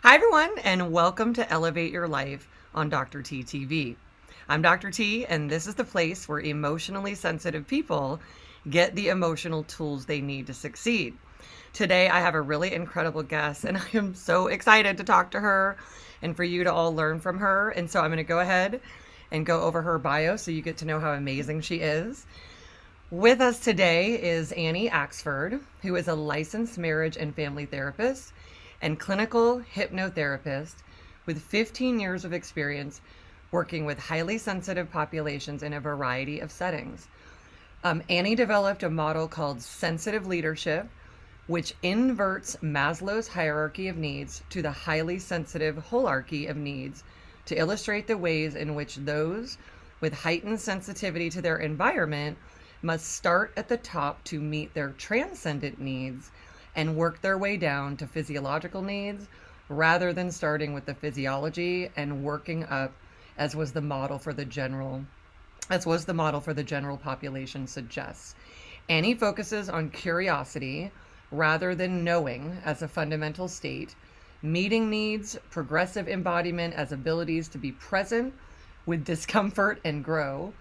Hi, everyone, and welcome to Elevate Your Life on Dr. T TV. I'm Dr. T, and this is the place where emotionally sensitive people get the emotional tools they need to succeed. Today, I have a really incredible guest, and I am so excited to talk to her and for you to all learn from her. And so I'm going to go ahead and go over her bio so you get to know how amazing she is. With us today is Ane Axford, who is a licensed marriage and family therapist and clinical hypnotherapist with 15 years of experience working with highly sensitive populations in a variety of settings. Ane developed a model called sensitive leadership, which inverts Maslow's hierarchy of needs to the highly sensitive holarchy of needs to illustrate the ways in which those with heightened sensitivity to their environment must start at the top to meet their transcendent needs and work their way down to physiological needs rather than starting with the physiology and working up as was the model for the general population suggests. Annie focuses on curiosity rather than knowing as a fundamental state, meeting needs, progressive embodiment as abilities to be present with discomfort and growth,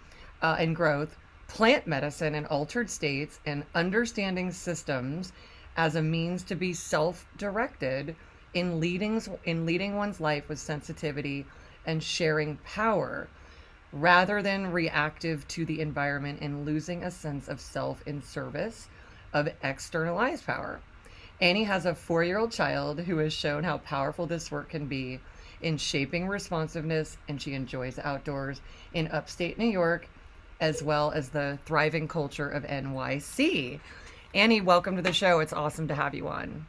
plant medicine in altered states, and understanding systems as a means to be self-directed in leading one's life with sensitivity and sharing power rather than reactive to the environment and losing a sense of self in service of externalized power. Annie has a 4-year-old child who has shown how powerful this work can be in shaping responsiveness, and she enjoys the outdoors in upstate New York as well as the thriving culture of NYC. Annie, welcome to the show. It's awesome to have you on.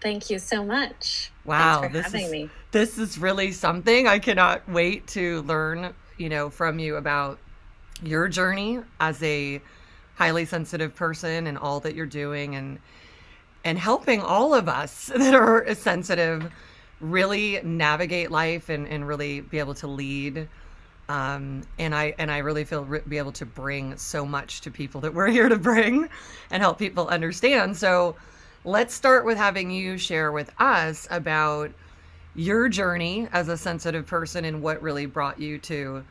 Thank you so much. Thanks Wow, for having me. this is really something. I cannot wait to learn, from you about your journey as a highly sensitive person and all that you're doing and helping all of us that are sensitive really navigate life and really be able to lead. And I really feel be able to bring so much to people that we're here to bring and help people understand. So let's start with having you share with us about your journey as a sensitive person and what really brought you to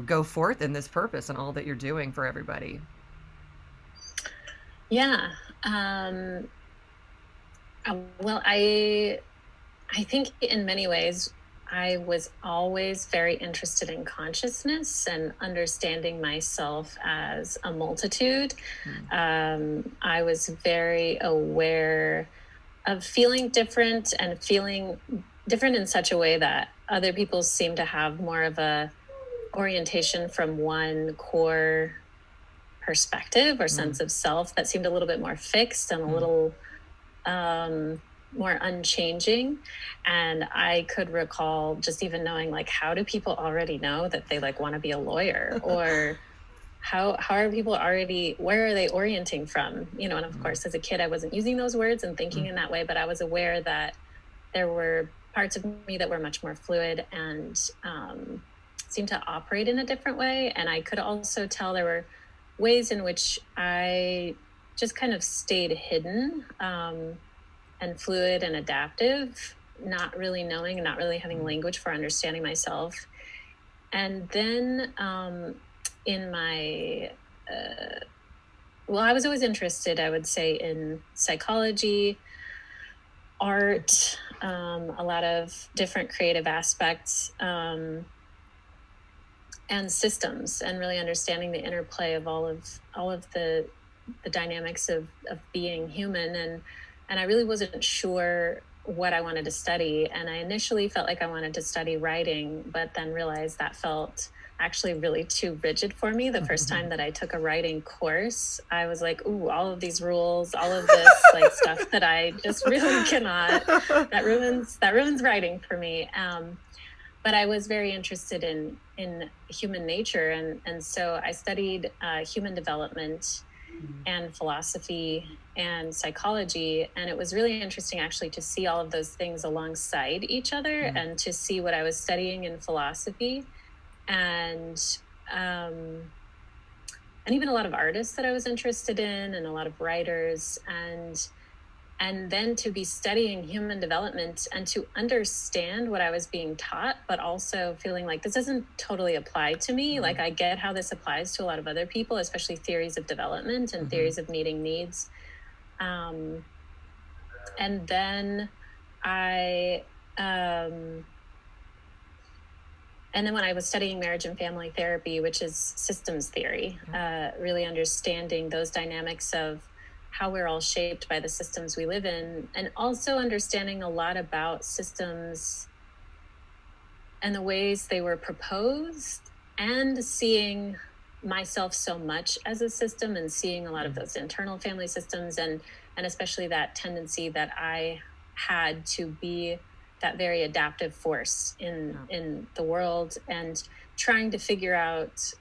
go forth in this purpose and all that you're doing for everybody. Yeah. Um, well, I think in many ways I was always very interested in consciousness and understanding myself as a multitude. I was very aware of feeling different and feeling different in such a way that other people seem to have more of a orientation from one core perspective or sense of self that seemed a little bit more fixed and a little more unchanging. And I could recall just even knowing, like, how do people already know that they want to be a lawyer? Or how are people already, where are they orienting from? And of course, as a kid, I wasn't using those words and thinking in that way, but I was aware that there were parts of me that were much more fluid and seemed to operate in a different way. And I could also tell there were ways in which I just kind of stayed hidden and fluid and adaptive, not really knowing and not really having language for understanding myself. And then in my, I was always interested, I would say, in psychology, art, a lot of different creative aspects, and systems, and really understanding the interplay of all of the dynamics of being human. And I really wasn't sure what I wanted to study. And I initially felt like I wanted to study writing, but then realized that felt actually really too rigid for me. The first time that I took a writing course, I was like, ooh, all of these rules, all of this stuff that I just really cannot, that ruins writing for me. But I was very interested in human nature. And so I studied human development and philosophy and psychology. And it was really interesting actually to see all of those things alongside each other and to see what I was studying in philosophy and even a lot of artists that I was interested in and a lot of writers. And and then to be studying human development and to understand what I was being taught, but also feeling like this doesn't totally apply to me. Like, I get how this applies to a lot of other people, especially theories of development and theories of meeting needs. And then and then when I was studying marriage and family therapy, which is systems theory, really understanding those dynamics of how we're all shaped by the systems we live in, and also understanding a lot about systems and the ways they were proposed, and seeing myself so much as a system, and seeing a lot of those internal family systems, and especially that tendency that I had to be that very adaptive force in the world, and trying to figure out,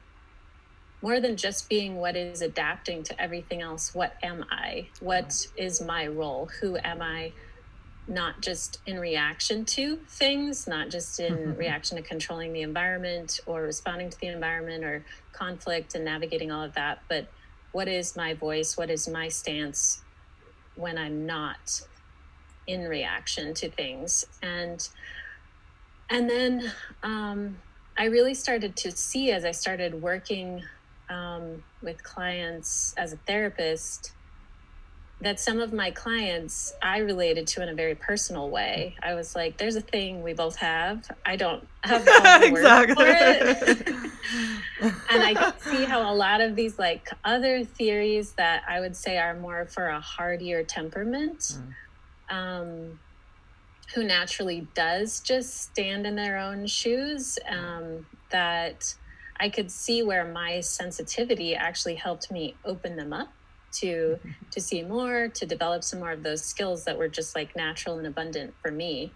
more than just being what is adapting to everything else, what am I? What is my role? Who am I? Not just in reaction to things, not just in reaction to controlling the environment or responding to the environment or conflict and navigating all of that, but what is my voice? What is my stance when I'm not in reaction to things? And then I really started to see, as I started working with clients as a therapist, that some of my clients I related to in a very personal way. I was like, there's a thing we both have. I don't have all the words for it. And I could see how a lot of these like other theories that I would say are more for a hardier temperament, who naturally does just stand in their own shoes, that I could see where my sensitivity actually helped me open them up to see more, to develop some more of those skills that were just like natural and abundant for me.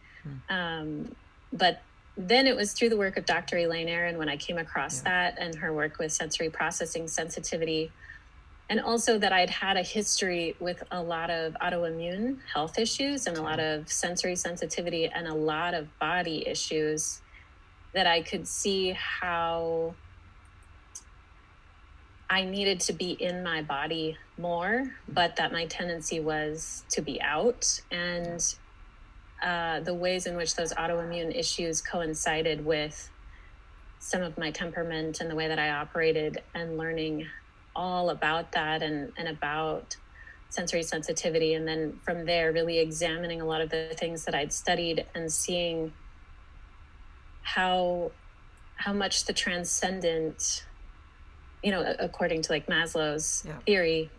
But then it was through the work of Dr. Elaine Aron when I came across that, and her work with sensory processing sensitivity. And also that I'd had a history with a lot of autoimmune health issues and a lot of sensory sensitivity and a lot of body issues, that I could see how I needed to be in my body more, but that my tendency was to be out. And the ways in which those autoimmune issues coincided with some of my temperament and the way that I operated, and learning all about that and about sensory sensitivity. And then from there, really examining a lot of the things that I'd studied and seeing how much the transcendent, according to like Maslow's theory,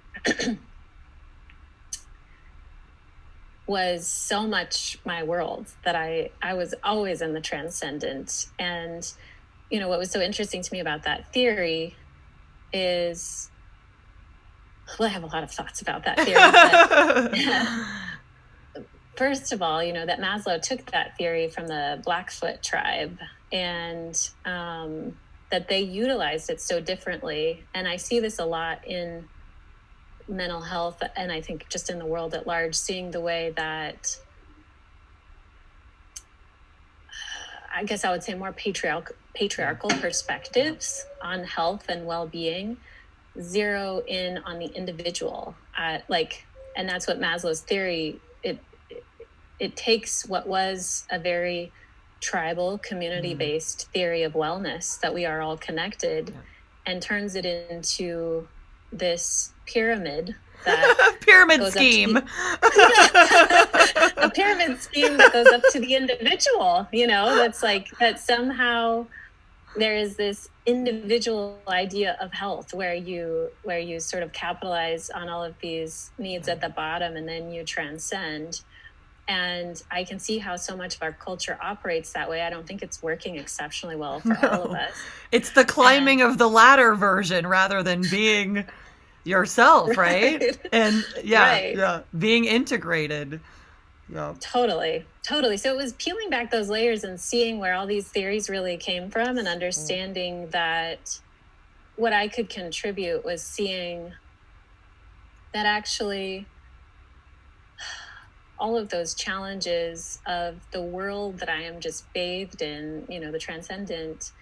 was so much my world, that I was always in the transcendent. And, what was so interesting to me about that theory is, well, I have a lot of thoughts about that theory. But first of all, that Maslow took that theory from the Blackfoot tribe, and that they utilized it so differently. And I see this a lot in mental health, and I think just in the world at large, seeing the way that, I guess I would say, more patriarchal perspectives on health and well-being zero in on the individual. And that's what Maslow's theory, it takes what was a very tribal, community-based theory of wellness, that we are all connected, and turns it into this pyramid that pyramid scheme. A pyramid scheme that goes up to the individual, that's like, that somehow there is this individual idea of health where you sort of capitalize on all of these needs at the bottom, and then you transcend. And I can see how so much of our culture operates that way. I don't think it's working exceptionally well for all of us. It's the climbing of the ladder version rather than being yourself, right? And being integrated. Yeah. Totally. So it was peeling back those layers and seeing where all these theories really came from, and understanding that what I could contribute was seeing that actually all of those challenges of the world that I am just bathed in, the transcendent,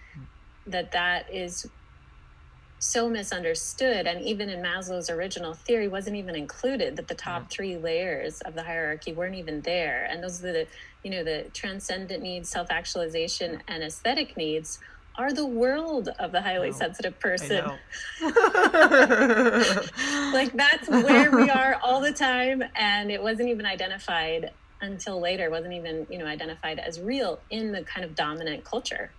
that is so misunderstood. And even in Maslow's original theory wasn't even included, that the top three layers of the hierarchy weren't even there. And those are the transcendent needs, self-actualization, and aesthetic needs are the world of the highly sensitive person. Like, that's where we are all the time. And it wasn't even identified until later, wasn't even, identified as real in the kind of dominant culture.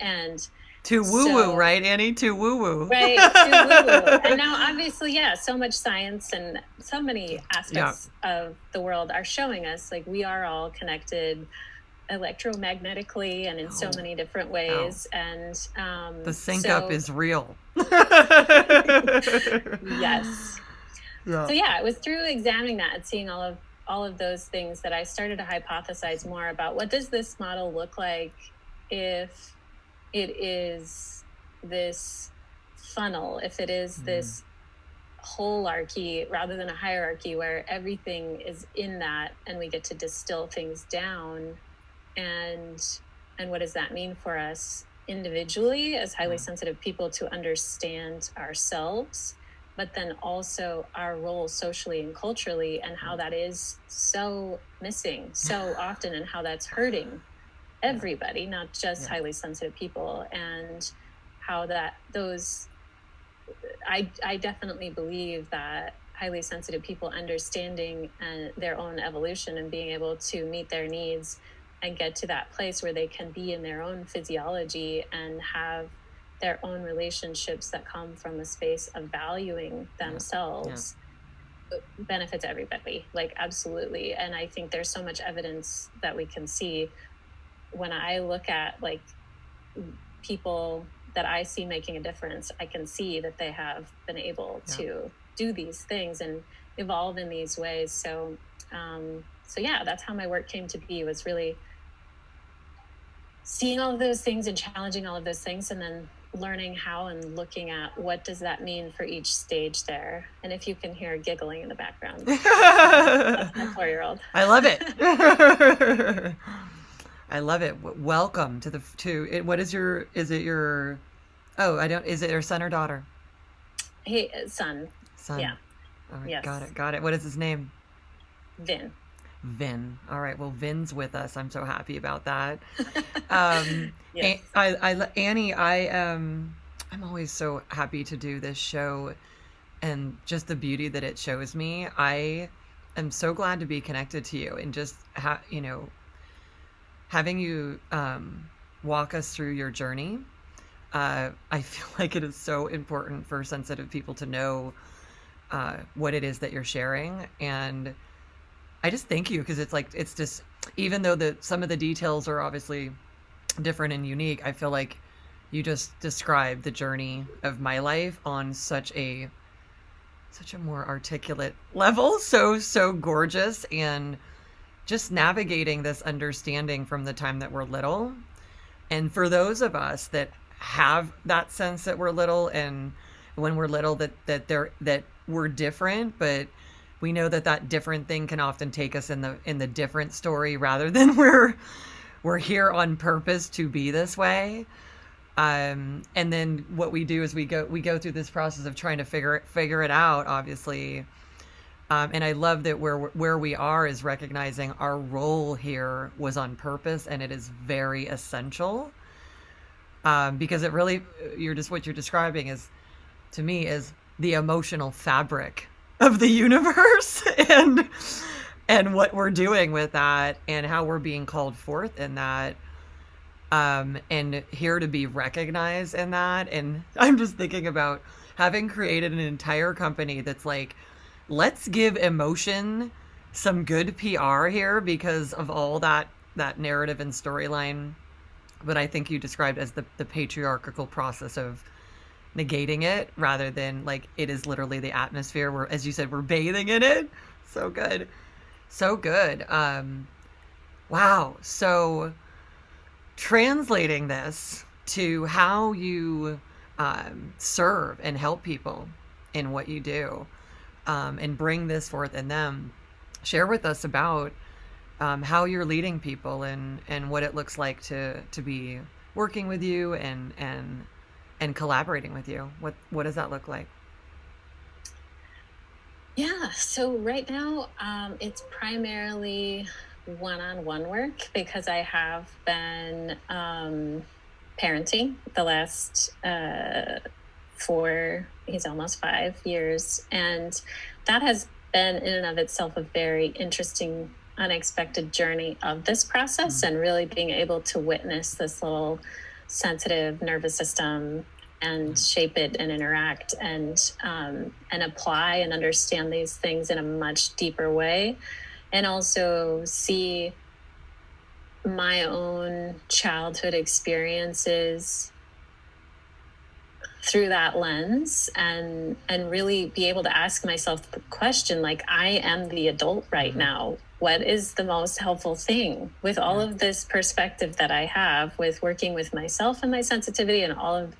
And too woo-woo, right, Annie? Too woo-woo. Right, too woo-woo. And now, obviously, so much science and so many aspects of the world are showing us, like, we are all connected electromagnetically and in so many different ways. And the sync up is real. Yes. So it was through examining that and seeing all of those things that I started to hypothesize more about what does this model look like if it is this funnel, if it is this holarchy rather than a hierarchy where everything is in that and we get to distill things down. And what does that mean for us individually as highly sensitive people to understand ourselves, but then also our role socially and culturally, and how that is so missing so often, and how that's hurting everybody, not just highly sensitive people, and how that I definitely believe that highly sensitive people understanding their own evolution and being able to meet their needs and get to that place where they can be in their own physiology and have their own relationships that come from a space of valuing themselves benefits everybody, like, absolutely. And I think there's so much evidence that we can see when I look at, like, people that I see making a difference. I can see that they have been able to do these things and evolve in these ways. So that's how my work came to be, was really seeing all of those things and challenging all of those things, and then learning how and looking at what does that mean for each stage there. And if you can hear giggling in the background, that's my 4-year-old. I love it. I love it. Welcome to it. What is is it your son or daughter? Hey, son. Yeah. All right. Yes. Got it. What is his name? Vin. All right. Well, Vin's with us. I'm so happy about that. Yes. Annie, I'm always so happy to do this show, and just the beauty that it shows me. I am so glad to be connected to you, and just having you walk us through your journey. I feel like it is so important for sensitive people to know what it is that you're sharing. And I just thank you, because it's just, even though some of the details are obviously different and unique, I feel like you just described the journey of my life on such a more articulate level. So gorgeous. And just navigating this understanding from the time that we're little. And for those of us that have that sense that we're little, and when we're little that we're different, but we know that different thing can often take us in the different story, rather than we're here on purpose to be this way. And then what we do is we go through this process of trying to figure it out, obviously. And I love that where we are is recognizing our role here was on purpose, and it is very essential. Because it really, what you're describing is, to me, is the emotional fabric of the universe, and what we're doing with that, and how we're being called forth in that, and here to be recognized in that. And I'm just thinking about having created an entire company that's like, let's give emotion some good PR here, because of all that narrative and storyline. But I think you described as the patriarchal process of negating it, rather than, like, it is literally the atmosphere where, as you said, we're bathing in it. So good. Wow. So translating this to how you serve and help people in what you do, and bring this forth in them. Share with us about how you're leading people, and what it looks like to be working with you, and and collaborating with you? What does that look like? Yeah, so right now, it's primarily one-on-one work because I have been parenting the last he's almost 5 years. And that has been in and of itself a very interesting, unexpected journey of this process, and really being able to witness this little sensitive nervous system and shape it and interact and apply and understand these things in a much deeper way, and also see my own childhood experiences through that lens, and really be able to ask myself the question, like, I am the adult right now. What is the most helpful thing with all of this perspective that I have with working with myself and my sensitivity and all of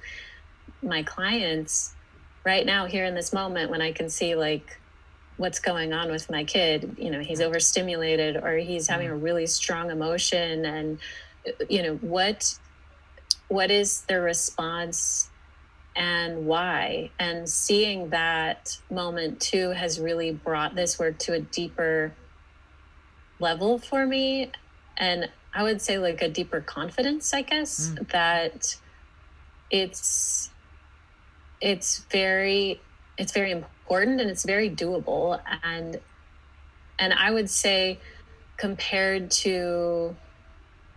my clients right now, here in this moment, when I can see like what's going on with my kid, he's overstimulated, or he's having a really strong emotion, and what is the response and why. And seeing that moment too has really brought this work to a deeper level for me, and I would say like a deeper confidence, I guess, that it's very important, and it's very doable. And I would say, compared to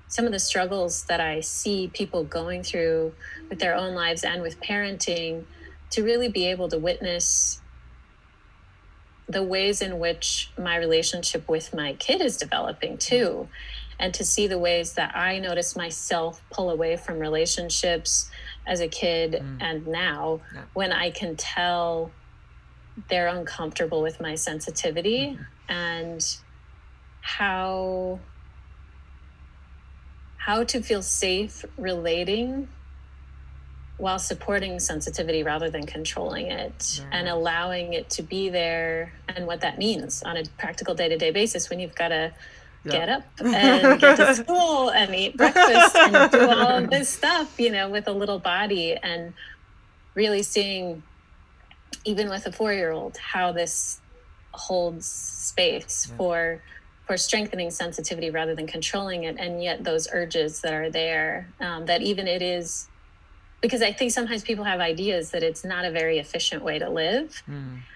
some of the struggles that I see people going through with their own lives and with parenting, to really be able to witness the ways in which my relationship with my kid is developing too, and to see the ways that I notice myself pull away from relationships as a kid and now, when I can tell they're uncomfortable with my sensitivity, and how to feel safe relating while supporting sensitivity rather than controlling it, and allowing it to be there, and what that means on a practical day-to-day basis when you've got to get up and get to school and eat breakfast and do all of this stuff, with a little body. And really seeing, even with a 4-year-old, how this holds space for strengthening sensitivity rather than controlling it. And yet those urges that are there, that even it is, because I think sometimes people have ideas that it's not a very efficient way to live.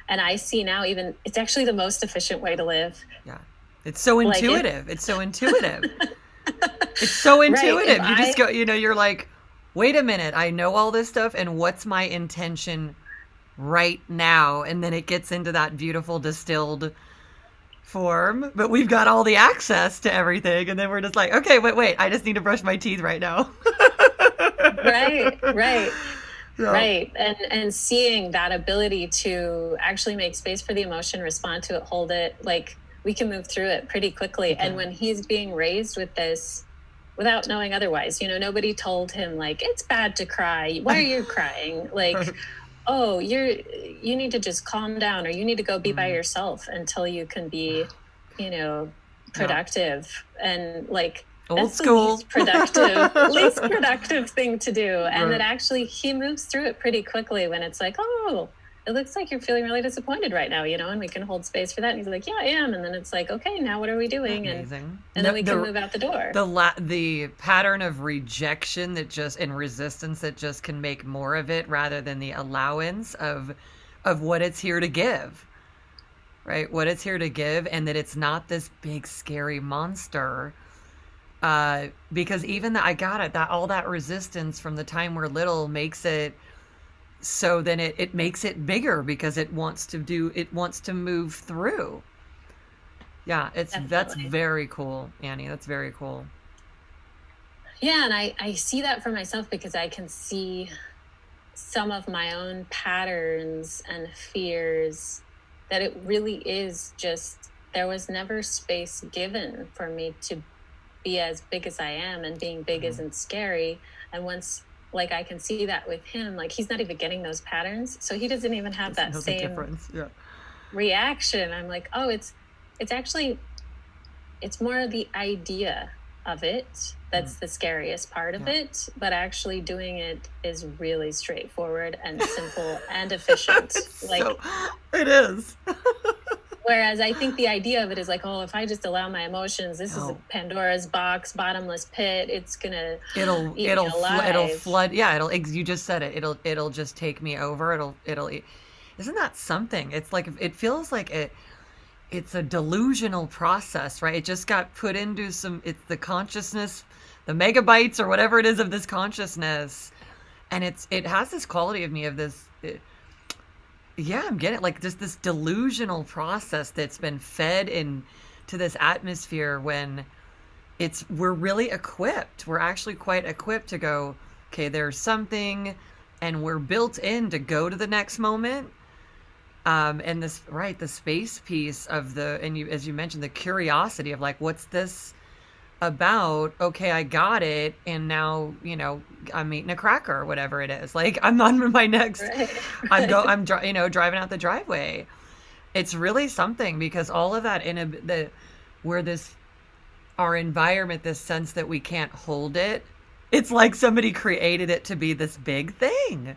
And I see now, even it's actually the most efficient way to live. Yeah. It's so intuitive. It's so intuitive. It's so intuitive. Right. You just go, you're like, wait a minute, I know all this stuff, and what's my intention right now? And then it gets into that beautiful distilled form, but we've got all the access to everything, and then we're just like, okay, wait, I just need to brush my teeth right now. Right. Yeah. Right. And seeing that ability to actually make space for the emotion, respond to it, hold it, like, we can move through it pretty quickly. And when he's being raised with this without knowing otherwise, nobody told him like, it's bad to cry. Why are you crying? Like, oh, you need to just calm down, or you need to go be by yourself until you can be, productive. And like, old school, least productive thing to do. And that actually he moves through it pretty quickly when it's like, oh, it looks like you're feeling really disappointed right now, and we can hold space for that. And he's like, yeah, I am. And then it's like, okay, now what are we doing? Amazing. And then we can move out the door. The pattern of rejection and resistance that just can make more of it, rather than the allowance of what it's here to give, right? What it's here to give, and that it's not this big scary monster. Because even all that resistance from the time we're little makes it so then it makes it bigger, because it wants to move through. Yeah, that's very cool, Ane. That's very cool. Yeah, and I see that for myself, because I can see some of my own patterns and fears, that it really is just, there was never space given for me to be as big as I am, and being big isn't scary. And once, like, I can see that with him, like, he's not even getting those patterns, so he doesn't even have that same reaction. I'm like, oh, it's actually, it's more the idea of it that's the scariest part of it, but actually doing it is really straightforward and simple and efficient. So it is. Whereas I think the idea of it is like, oh, if I just allow my emotions, this is a Pandora's box, bottomless pit. It's gonna eat me alive. It'll flood. Yeah, you just said it. It'll just take me over. Isn't that something? It's like, it feels like it's a delusional process, right? It just got put into it's the consciousness, the megabytes or whatever it is of this consciousness. And it has this quality of me of this, yeah, I'm getting like just this delusional process that's been fed into this atmosphere when we're really equipped. We're actually quite equipped to go, okay, there's something, and we're built in to go to the next moment. And the space piece of as you mentioned, the curiosity of like, what's this about? Okay, I got it. And now, I'm eating a cracker or whatever it is. Like, I'm on my next, I'm driving out the driveway. It's really something, because all of that our environment, this sense that we can't hold it. It's like somebody created it to be this big thing.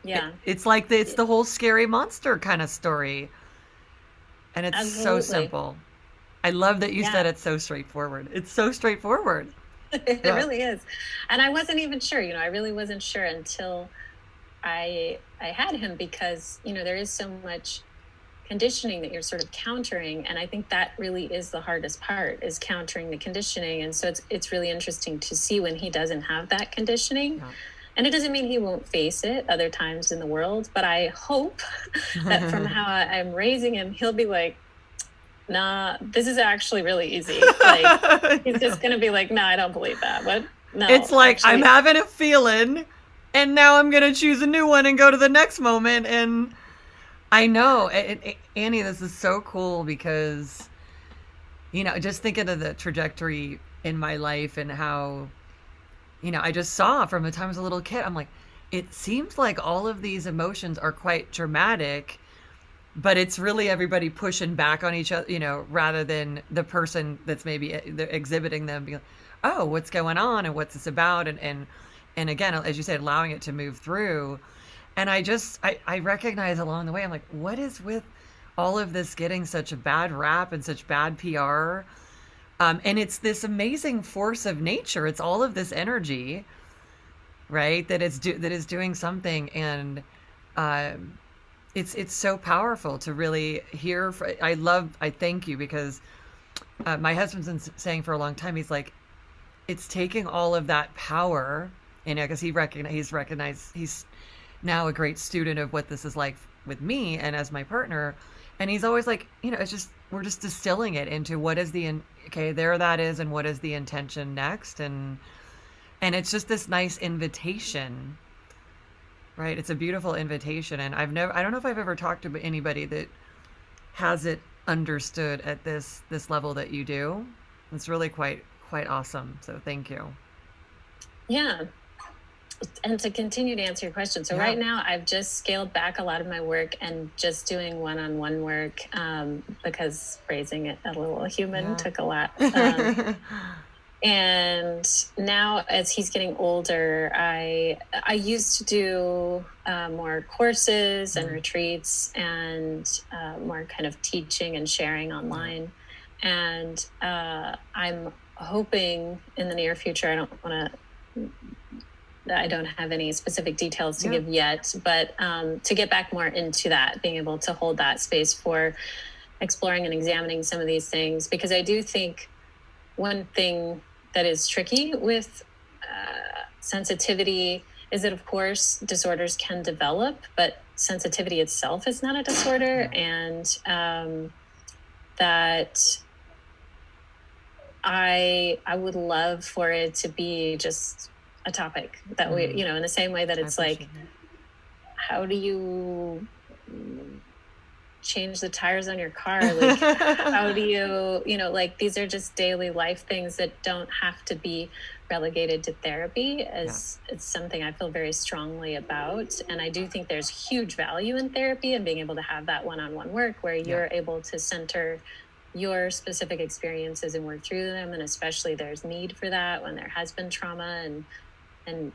Yeah. It's like it's the whole scary monster kind of story. And it's Absolutely. so simple. I love that you said it's so straightforward. It's so straightforward. It really is. And I wasn't even sure, I really wasn't sure until I had him, because, there is so much conditioning that you're sort of countering. And I think that really is the hardest part, is countering the conditioning. And so it's really interesting to see when he doesn't have that conditioning. Yeah. And it doesn't mean he won't face it other times in the world, but I hope that from how I'm raising him, he'll be like, nah, this is actually really easy. Like, he's just going to be like, nah, I don't believe that. What? No. It's like, actually, I'm having a feeling, and now I'm going to choose a new one and go to the next moment. And I know, Ane, this is so cool, because, just thinking of the trajectory in my life and how, I just saw from the time I was a little kid, I'm like, it seems like all of these emotions are quite dramatic, but it's really everybody pushing back on each other, rather than the person that's maybe exhibiting them being like, oh, what's going on and what's this about? And again, as you said, allowing it to move through. And I recognize along the way, I'm like, what is with all of this getting such a bad rap and such bad PR? And it's this amazing force of nature. It's all of this energy, right? That is doing something. And it's so powerful to really hear. I thank you, because my husband's been saying for a long time, he's like, it's taking all of that power, because he's recognized, he's now a great student of what this is like with me and as my partner. And he's always like, it's just, we're just distilling it into what is there that is, and what is the intention next. And it's just this nice invitation, right? It's a beautiful invitation. And I don't know if I've ever talked to anybody that has it understood at this level that you do. It's really quite awesome. So thank you. Yeah. And to continue to answer your question, so right now I've just scaled back a lot of my work and just doing one-on-one work, because raising a little human took a lot. And now, as he's getting older, I used to do more courses and retreats, and more kind of teaching and sharing online. And I'm hoping in the near future, I don't have any specific details to give yet, but to get back more into that, being able to hold that space for exploring and examining some of these things. Because I do think one thing that is tricky with sensitivity is that, of course, disorders can develop, but sensitivity itself is not a disorder. And that I would love for it to be just a topic that we, in the same way that it's like, how do you change the tires on your car? Like, how do you, like, these are just daily life things that don't have to be relegated to therapy. It's something I feel very strongly about. And I do think there's huge value in therapy and being able to have that one-on-one work where you're able to center your specific experiences and work through them. And especially there's need for that when there has been trauma and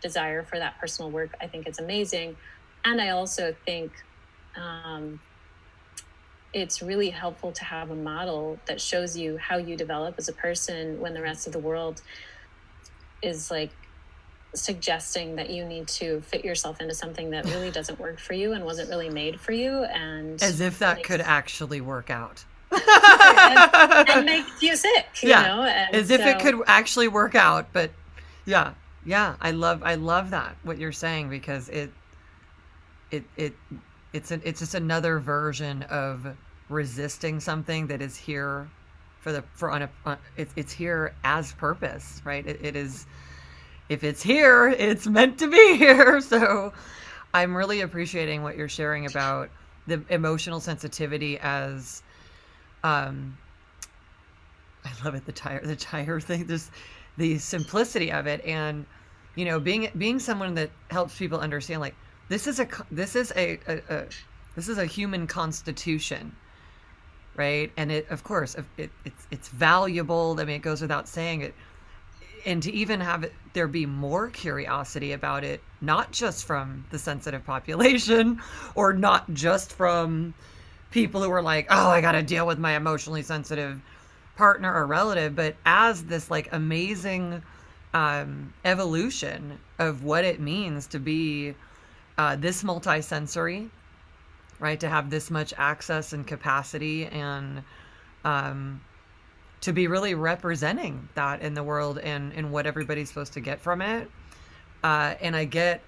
desire for that personal work. I think it's amazing. And I also think it's really helpful to have a model that shows you how you develop as a person when the rest of the world is like suggesting that you need to fit yourself into something that really doesn't work for you and wasn't really made for you. And as if that could actually work out. and makes you sick, you know? And as if it could actually work out. But yeah, I love that, what you're saying, because it's just another version of resisting something that is here it's here as purpose, right? It is, if it's here, it's meant to be here. So I'm really appreciating what you're sharing about the emotional sensitivity as I love it, the tire thing, just the simplicity of it. And being someone that helps people understand, like, this is a human constitution, right? And it, of course, it's valuable. I mean, it goes without saying it. And to even have there be more curiosity about it, not just from the sensitive population, or not just from people who are like, oh, I got to deal with my emotionally sensitive partner or relative, but as this like amazing evolution of what it means to be this multisensory, right? To have this much access and capacity, and to be really representing that in the world, and what everybody's supposed to get from it. And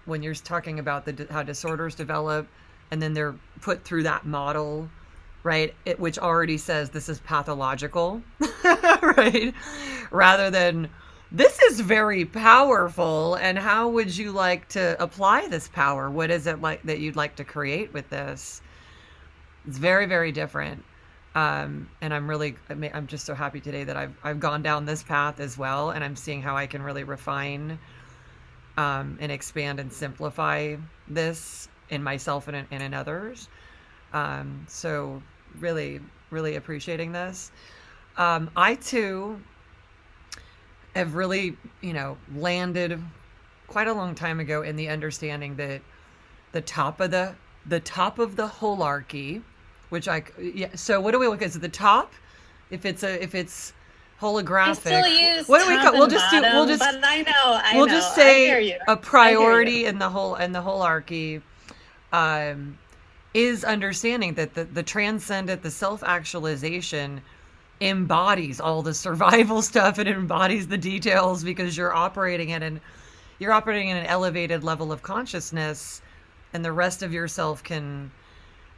when you're talking about how disorders develop, and then they're put through that model, right? Which already says this is pathological, right? Rather than, this is very powerful, and how would you like to apply this power? What is it like that you'd like to create with this? It's very, very different. And I'm just so happy today that I've gone down this path as well, and I'm seeing how I can really refine and expand and simplify this in myself and in others. So really, really appreciating this. I too have really, landed quite a long time ago in the understanding that the top of the holarchy, so what do we look at? Is it the top? If it's holographic, I still use what do we call? But I know. We'll just say a priority in the holarchy is understanding that the transcendent, the self-actualization, embodies all the survival stuff, and it embodies the details, because you're operating in an elevated level of consciousness, and the rest of yourself can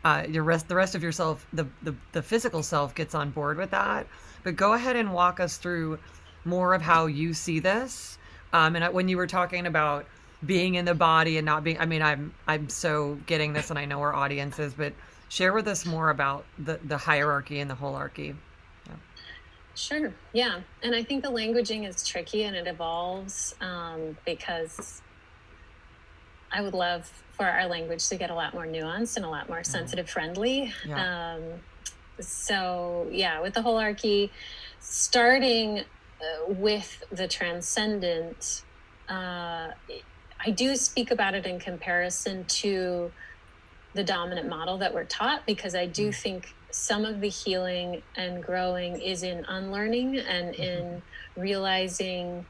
the rest of yourself, the physical self, gets on board with that. But go ahead and walk us through more of how you see this. And when you were talking about being in the body and not being, I mean, I'm so getting this, and I know our audience is, but share with us more about the hierarchy and the holarchy. Yeah. Sure. Yeah. And I think the languaging is tricky, and it evolves because I would love for our language to get a lot more nuanced and a lot more sensitive friendly. Yeah. So yeah, with the holarchy, starting with the transcendent, I do speak about it in comparison to the dominant model that we're taught, because I do think some of the healing and growing is in unlearning and in realizing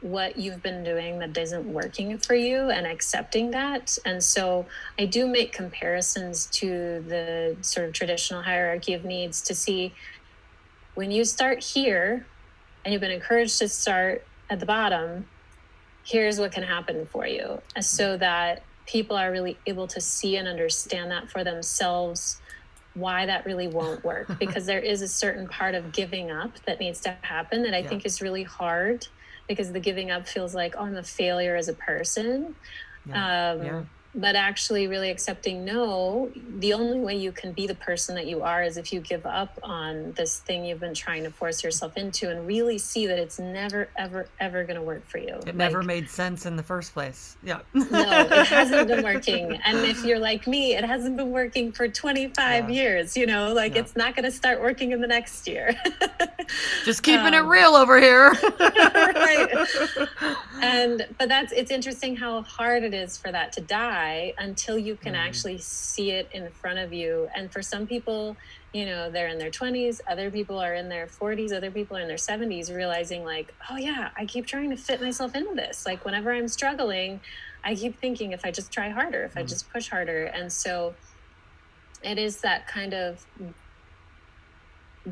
what you've been doing that isn't working for you, and accepting that. And so I do make comparisons to the sort of traditional hierarchy of needs to see, when you start here and you've been encouraged to start at the bottom, here's what can happen for you. So that people are really able to see and understand that for themselves, why that really won't work. Because there is a certain part of giving up that needs to happen that I think is really hard, because the giving up feels like, oh, I'm a failure as a person. but actually really accepting, no, the only way you can be the person that you are is if you give up on this thing you've been trying to force yourself into, and really see that it's never, ever, ever going to work for you. It never made sense in the first place. Yeah. No, it hasn't been working. And if you're like me, it hasn't been working for 25 years, it's not going to start working in the next year. Just keeping it real over here. Right. But it's interesting how hard it is for that to die until you can actually see it in front of you. And for some people, they're in their 20s, other people are in their 40s, other people are in their 70s, realizing like, oh yeah, I keep trying to fit myself into this. Like whenever I'm struggling, I keep thinking if I just try harder, if I just push harder. And so it is that kind of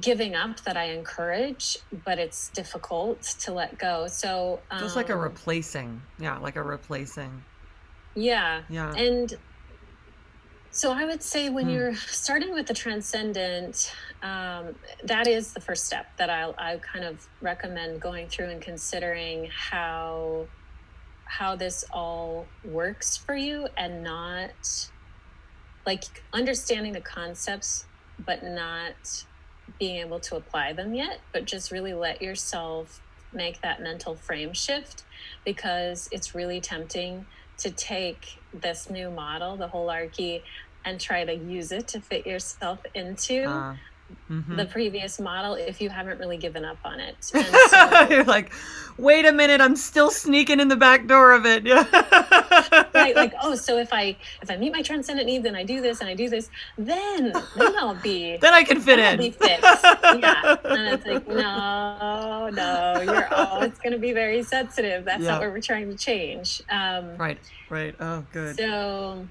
giving up that I encourage, but it's difficult to let go. So just like a replacing. Yeah. Yeah. And so I would say when you're starting with the transcendent, that is the first step that I kind of recommend going through and considering how this all works for you, and not like understanding the concepts, but not being able to apply them yet, but just really let yourself make that mental frame shift, because it's really tempting to take this new model, the holarchy, and try to use it to fit yourself into the previous model if you haven't really given up on it. And so, you're like, wait a minute, I'm still sneaking in the back door of it. Right, like, oh, so if I meet my transcendent needs and I do this and I do this, then I'll be then I can fit in. I'll be fixed. Yeah. And it's like, no, you're always going to be very sensitive. That's not what we're trying to change. Right. Oh, good. So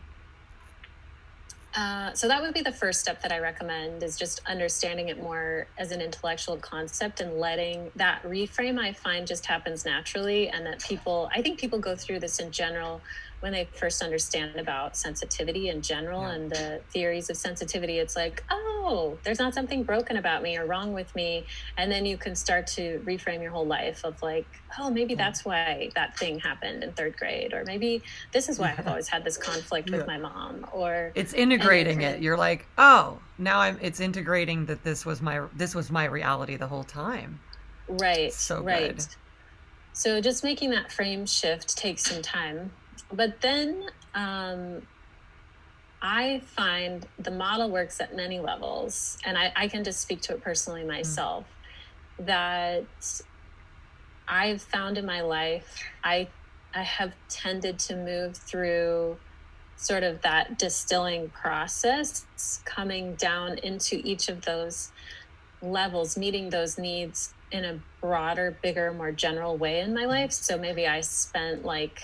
that would be the first step that I recommend, is just understanding it more as an intellectual concept and letting that reframe, I find, just happens naturally. And that I think people go through this in general when they first understand about sensitivity in general and the theories of sensitivity. It's like, oh, there's not something broken about me or wrong with me. And then you can start to reframe your whole life of like, oh, maybe that's why that thing happened in third grade, or maybe this is why I've always had this conflict with my mom. Or it's integrating it. You're like, oh, now it's integrating that this was my reality the whole time. Right. So right. Good. So just making that frame shift takes some time. But then I find the model works at many levels, and I can just speak to it personally myself, that I've found in my life, I have tended to move through sort of that distilling process, coming down into each of those levels, meeting those needs in a broader, bigger, more general way in my life. So maybe I spent like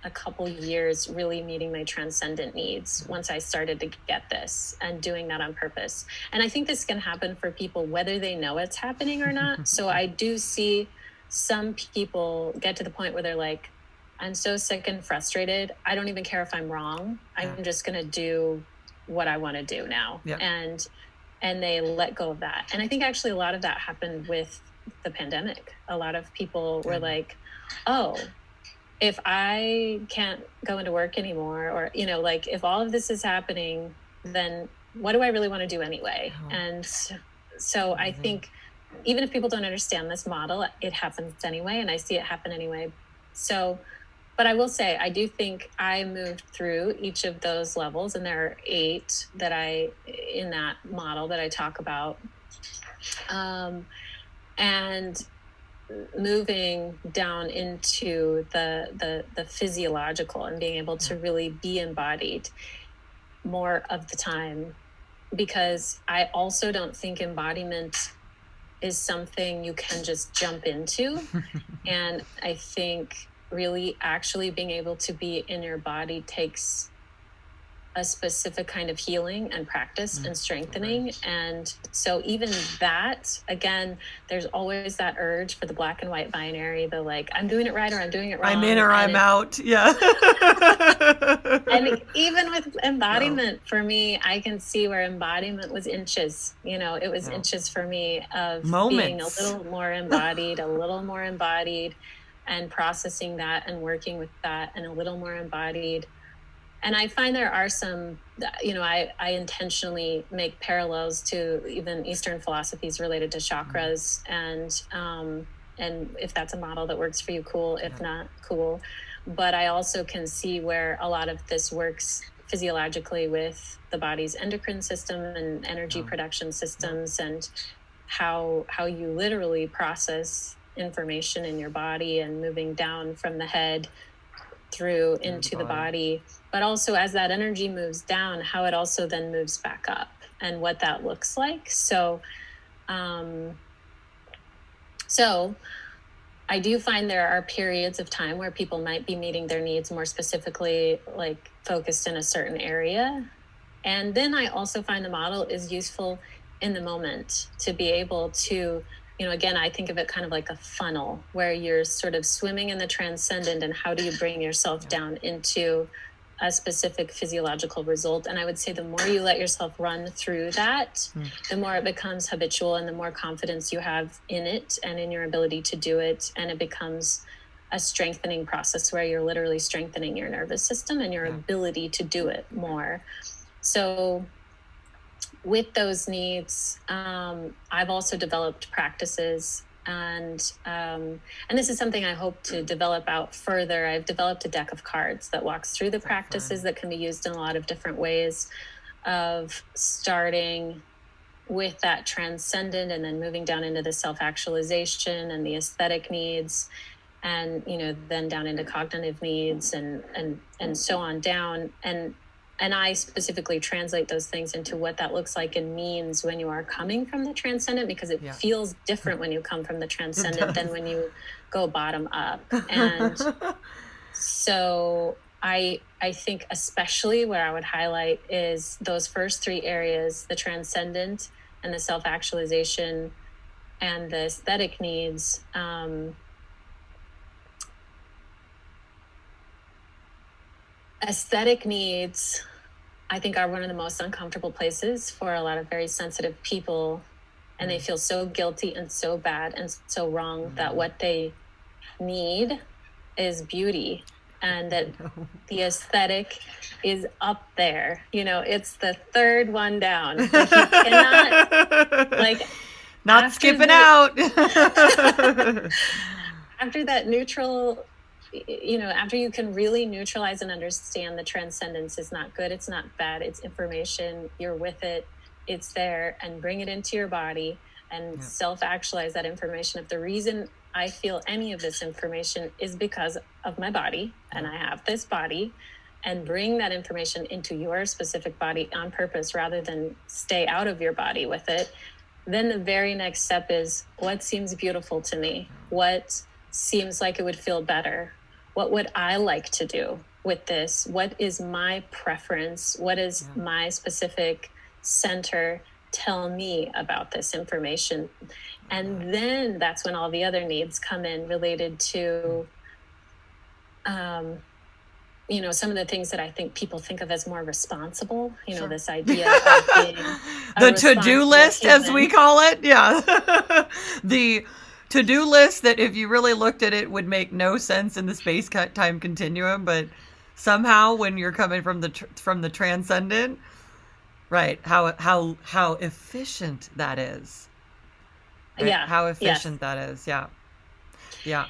a couple years really meeting my transcendent needs once I started to get this, and doing that on purpose. And I think this can happen for people whether they know it's happening or not. So I do see some people get to the point where they're like, I'm so sick and frustrated, I don't even care if I'm wrong. I'm just going to do what I want to do now. And they let go of that. And I think actually a lot of that happened with the pandemic. A lot of people were like, oh, if I can't go into work anymore, or, like if all of this is happening, then what do I really want to do anyway? And so I think even if people don't understand this model, it happens anyway. And I see it happen anyway. So, but I will say, I do think I moved through each of those levels, and there are 8 in that model that I talk about. And moving down into the physiological and being able to really be embodied more of the time, because I also don't think embodiment is something you can just jump into. And I think really actually being able to be in your body takes a specific kind of healing and practice and strengthening. And so even that, again, there's always that urge for the black and white binary, the like, I'm doing it right or I'm doing it wrong. I'm in or I'm out. Yeah. And even with embodiment, for me, I can see where embodiment was inches. It was inches for me of moments. Being a little more embodied, and processing that and working with that, and a little more embodied. And I find there are some, I intentionally make parallels to even Eastern philosophies related to chakras, and if that's a model that works for you, cool. If not, cool. But I also can see where a lot of this works physiologically with the body's endocrine system and energy production systems, and how you literally process information in your body and moving down from the head through into the body. But also as that energy moves down, how it also then moves back up and what that looks like. So I do find there are periods of time where people might be meeting their needs more specifically, like focused in a certain area. And then I also find the model is useful in the moment to be able to, again, I think of it kind of like a funnel where you're sort of swimming in the transcendent, and how do you bring yourself down into a specific physiological result. And I would say the more you let yourself run through that, the more it becomes habitual, and the more confidence you have in it and in your ability to do it. And it becomes a strengthening process where you're literally strengthening your nervous system and your ability to do it more. So with those needs, I've also developed practices, and this is something I hope to develop out further. I've developed a deck of cards that walks through the practices that can be used in a lot of different ways, of starting with that transcendent and then moving down into the self-actualization and the aesthetic needs, and then down into cognitive needs, and so on down. And I specifically translate those things into what that looks like and means when you are coming from the transcendent, because it feels different when you come from the transcendent than when you go bottom up. And so I think especially where I would highlight is those first three areas, the transcendent and the self-actualization and the aesthetic needs. Aesthetic needs, I think, are one of the most uncomfortable places for a lot of very sensitive people. And they feel so guilty and so bad and so wrong that what they need is beauty, and that the aesthetic is up there. It's the third one down. Like, you cannot, not skipping out. After that neutral, after you can really neutralize and understand the transcendence is not good, it's not bad, it's information, you're with it, it's there, and bring it into your body and self-actualize that information. If the reason I feel any of this information is because of my body, and I have this body, and bring that information into your specific body on purpose rather than stay out of your body with it, then the very next step is, what seems beautiful to me? What seems like it would feel better? What would I like to do with this? What is my preference? What is my specific center tell me about this information? And then that's when all the other needs come in related to, some of the things that I think people think of as more responsible, this idea of being the to-do list, human, as we call it. Yeah. The to-do list that, if you really looked at it, would make no sense in the space-time continuum, but somehow when you're coming from the transcendent, right? How efficient that is. Right? Yeah. How efficient that is. Yeah. Yeah.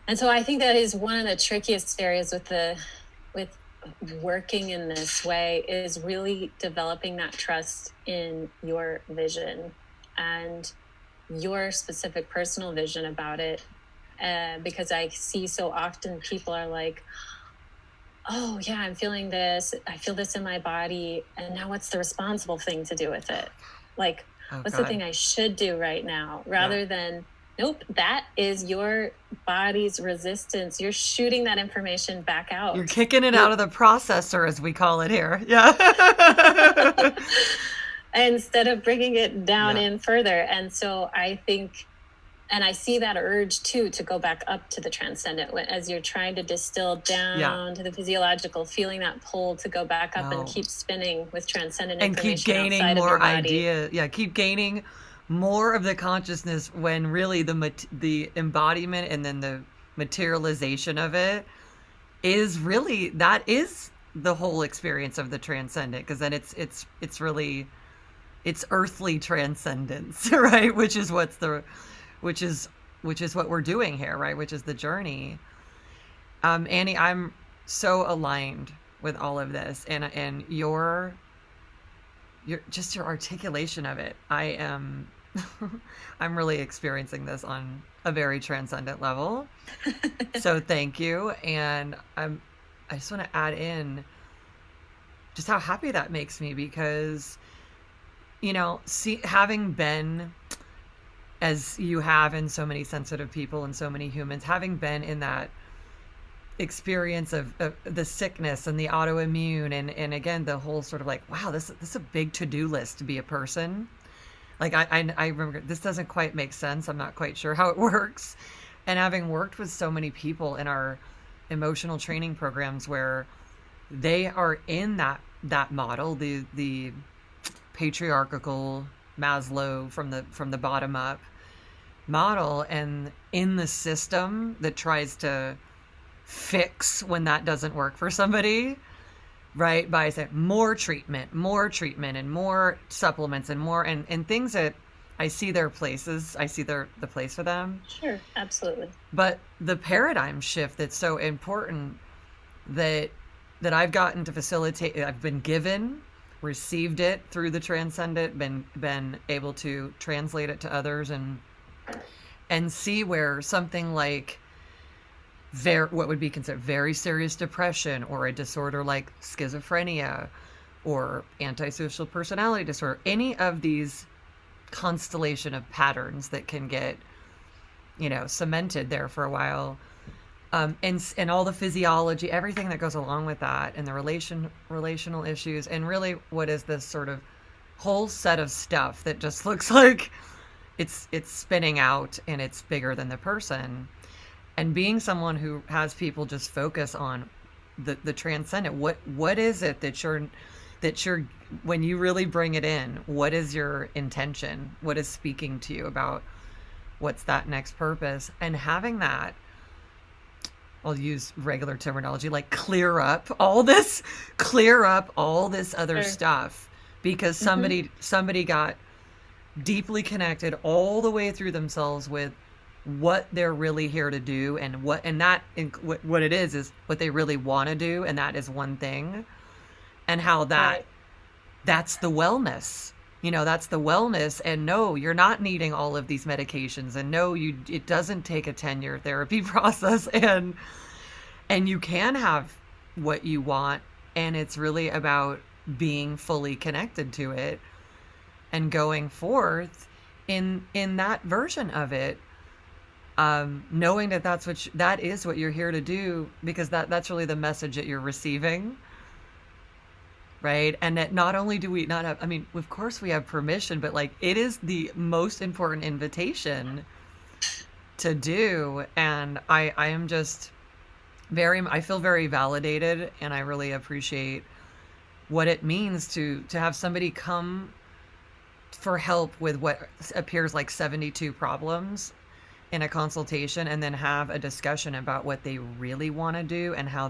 And so I think that is one of the trickiest areas with working in this way, is really developing that trust in your vision and your specific personal vision about it. Because I see so often people are like, oh yeah, I'm feeling this, I feel this in my body, and now what's the responsible thing to do with it? Like, what's the thing I should do right now? Rather than, nope, that is your body's resistance. You're shooting that information back out. You're kicking it out of the processor, as we call it here. Yeah. Instead of bringing it down in further. And so I think, and I see that urge too, to go back up to the transcendent as you're trying to distill down to the physiological, feeling that pull to go back up and keep spinning with transcendent and information, keep gaining more ideas. Yeah, keep gaining more of the consciousness, when really the embodiment and then the materialization of it is really, that is the whole experience of the transcendent, because then it's really, it's earthly transcendence, right? Which is what we're doing here, right? Which is the journey. Annie, I'm so aligned with all of this, and your just your articulation of it. I am I'm really experiencing this on a very transcendent level. So thank you. And I just want to add in just how happy that makes me, because see, having been, as you have, in so many sensitive people and so many humans, having been in that experience of the sickness and the autoimmune, and again the whole sort of like, wow, this is a big to-do list to be a person. Like I remember, this doesn't quite make sense, I'm not quite sure how it works. And having worked with so many people in our emotional training programs where they are in that model, the patriarchal Maslow, from the bottom up model, and in the system that tries to fix when that doesn't work for somebody, right? By saying more treatment, and more supplements, and more, and things that I see their places, I see the place for them. Sure, absolutely. But the paradigm shift that's so important, that I've gotten to facilitate, I've been given, received it through the transcendent, been able to translate it to others, and see where something like what would be considered very serious depression, or a disorder like schizophrenia, or antisocial personality disorder, any of these constellation of patterns that can get cemented there for a while, and all the physiology, everything that goes along with that, and the relational issues, and really what is this sort of whole set of stuff that just looks like it's spinning out, and it's bigger than the person. And being someone who has people just focus on the transcendent, what is it that you're when you really bring it in, what is your intention, what is speaking to you about what's that next purpose, and having that, I'll use regular terminology, like clear up all this other Sure. stuff, because somebody got deeply connected all the way through themselves with what they're really here to do, and what it is what they really want to do, and that is one thing, and how Right. that's the wellness. That's the wellness. And no, you're not needing all of these medications, and no, it doesn't take a 10-year therapy process, and you can have what you want, and it's really about being fully connected to it and going forth in that version of it, knowing that that is what you're here to do, because that's really the message that you're receiving, right? And that not only do we not have, I mean, of course we have permission, but like, it is the most important invitation to do. And I am just I feel very validated, and I really appreciate what it means to have somebody come for help with what appears like 72 problems in a consultation, and then have a discussion about what they really want to do, and how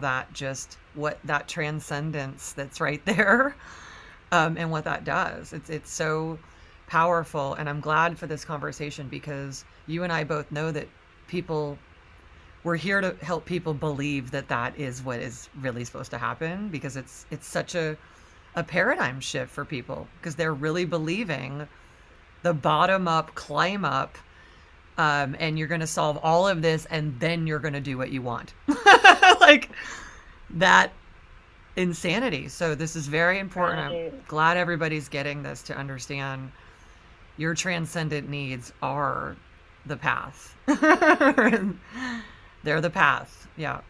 what that transcendence that's right there, and what that does. It's so powerful, and I'm glad for this conversation, because you and I both know that we're here to help people believe that is what is really supposed to happen, because it's such a paradigm shift for people, because they're really believing the bottom up climb up, and you're going to solve all of this, and then you're going to do what you want. Like that insanity. So this is very important. Right. I'm glad everybody's getting this, to understand your transcendent needs are the path. They're the path. Yeah.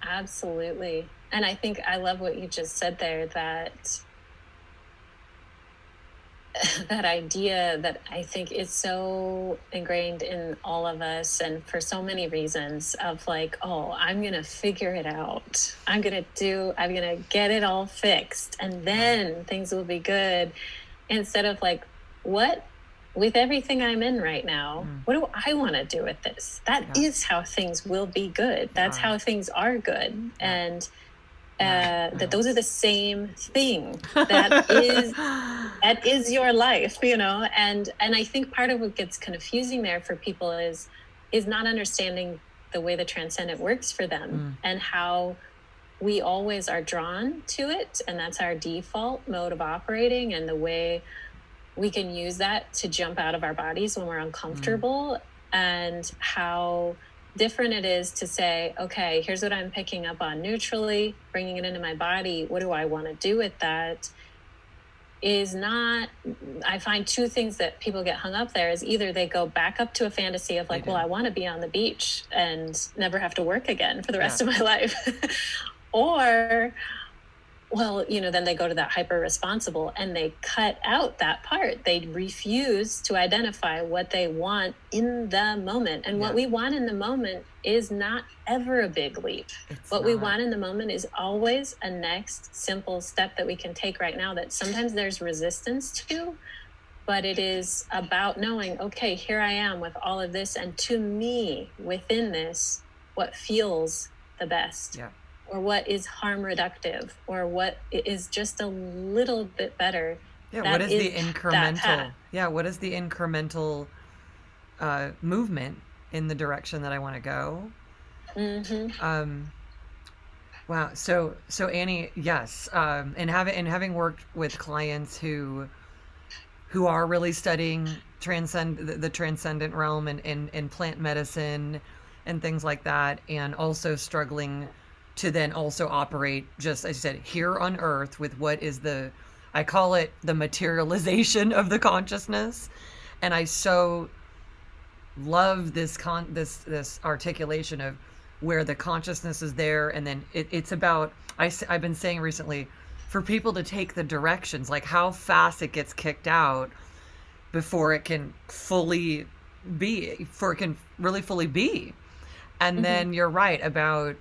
Absolutely. And I think I love what you just said there, that idea that I think is so ingrained in all of us, and for so many reasons, of like, oh, I'm going to figure it out. I'm going to get it all fixed, and then things will be good. Instead of like, what, with everything I'm in right now, what do I want to do with this? That is how things will be good. That's how things are good. And that those are the same thing. That is your life, and I think part of what gets confusing there for people is not understanding the way the transcendent works for them, and how we always are drawn to it, and that's our default mode of operating, and the way we can use that to jump out of our bodies when we're uncomfortable, and how different it is to say, okay, here's what I'm picking up on neutrally, bringing it into my body. What do I want to do with that? Is not, I find two things that people get hung up there is either they go back up to a fantasy of like, well, I want to be on the beach and never have to work again for the rest of my life. Or, well, then they go to that hyper responsible and they cut out that part. They refuse to identify what they want in the moment. And what we want in the moment is not ever a big leap. What we want in the moment is always a next simple step that we can take right now that sometimes there's resistance to, but it is about knowing, okay, here I am with all of this. And to me, within this, what feels the best. Or what is harm reductive, or what is just a little bit better. What is the incremental? What is the incremental movement in the direction that I want to go? Wow. So Ane, yes, and having worked with clients who are really studying the transcendent realm and plant medicine and things like that, and also struggling to then also operate, just as you said, here on earth with what is I call it the materialization of the consciousness. And I so love this articulation of where the consciousness is there, and then it's about, I've been saying recently, for people to take the directions, like how fast it gets kicked out before it can fully be, really fully be. And then you're right about,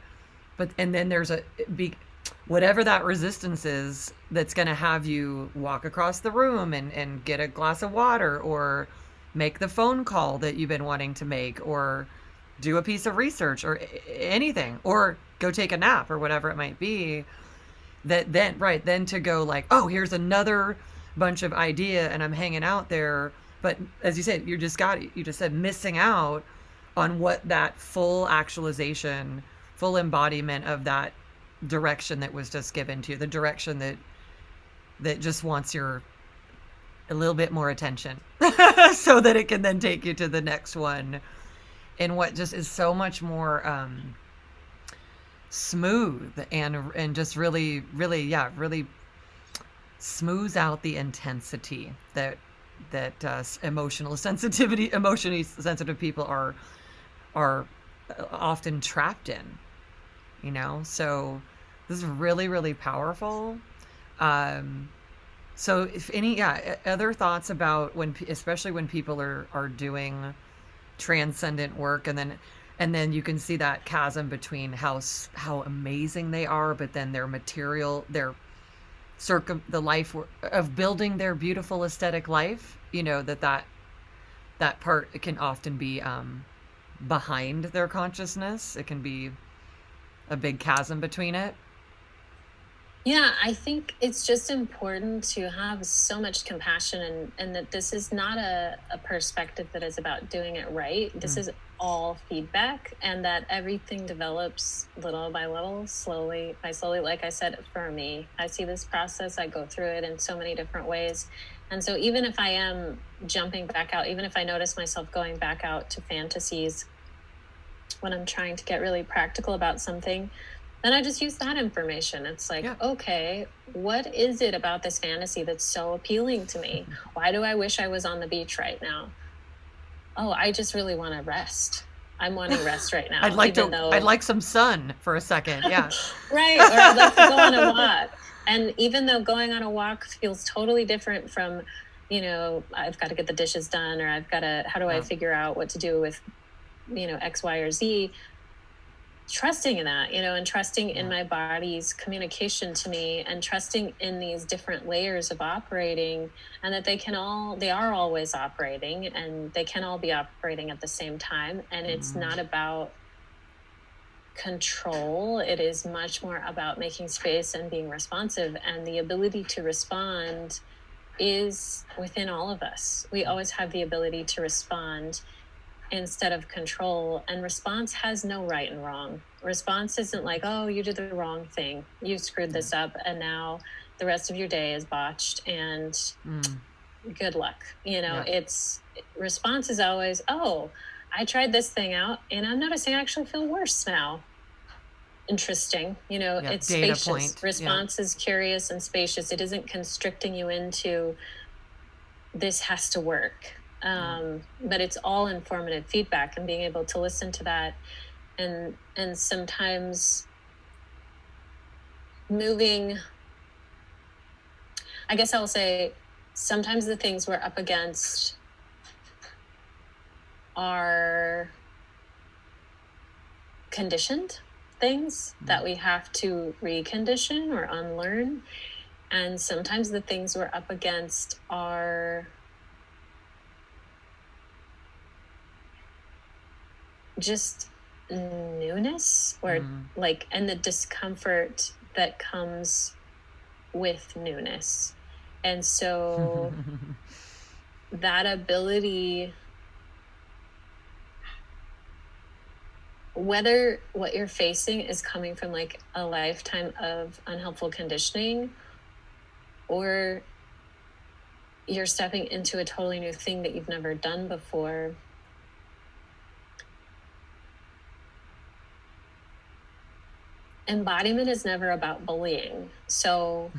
and then there's whatever that resistance is that's going to have you walk across the room and get a glass of water, or make the phone call that you've been wanting to make, or do a piece of research, or anything, or go take a nap, or whatever it might be. Then to go like, oh, here's another bunch of idea and I'm hanging out there. But as you said, you just said missing out on what that full actualization, full embodiment of that direction that was just given to you, the direction that just wants a little bit more attention so that it can then take you to the next one, and what just is so much more smooth and just really smooths out the intensity that emotionally sensitive people are often trapped in. So this is really, really powerful. So if any other thoughts about especially when people are doing transcendent work, and then you can see that chasm between how amazing they are, but then their material, the life of building their beautiful aesthetic life, that part can often be behind their consciousness. It can be a big chasm between it. Yeah, I think it's just important to have so much compassion, and that this is not a perspective that is about doing it right. This is all feedback, and that everything develops little by little, slowly by slowly. Like I said, for me, I see this process, I go through it in so many different ways. And so even if I am jumping back out, even if I notice myself going back out to fantasies when I'm trying to get really practical about something, then I just use that information. It's like, okay, what is it about this fantasy that's so appealing to me? Why do I wish I was on the beach right now? Oh, I just really want to rest. I'm wanting rest right now. I'd like some sun for a second. Yeah. Right. Or I'd like to go on a walk. And even though going on a walk feels totally different from, I've got to get the dishes done, or how do I figure out what to do with, X, Y, or Z? Trusting in that, and trusting in my body's communication to me, and trusting in these different layers of operating, and that they are always operating, and they can all be operating at the same time. And it's not about control. It is much more about making space and being responsive, and the ability to respond is within all of us. We always have the ability to respond instead of control, and response has no right and wrong. Response isn't like, oh, you did the wrong thing, you screwed this up, and now the rest of your day is botched and good luck. It's response is always, oh, I tried this thing out and I'm noticing I actually feel worse now. Interesting. It's data spacious. point. Response is curious and spacious. It isn't constricting you into this has to work. But it's all informative feedback, and being able to listen to that and sometimes moving, I guess I will say, sometimes the things we're up against are conditioned things that we have to recondition or unlearn. And sometimes the things we're up against are just newness, or and the discomfort that comes with newness. And so that ability, whether what you're facing is coming from like a lifetime of unhelpful conditioning, or you're stepping into a totally new thing that you've never done before, embodiment is never about bullying. So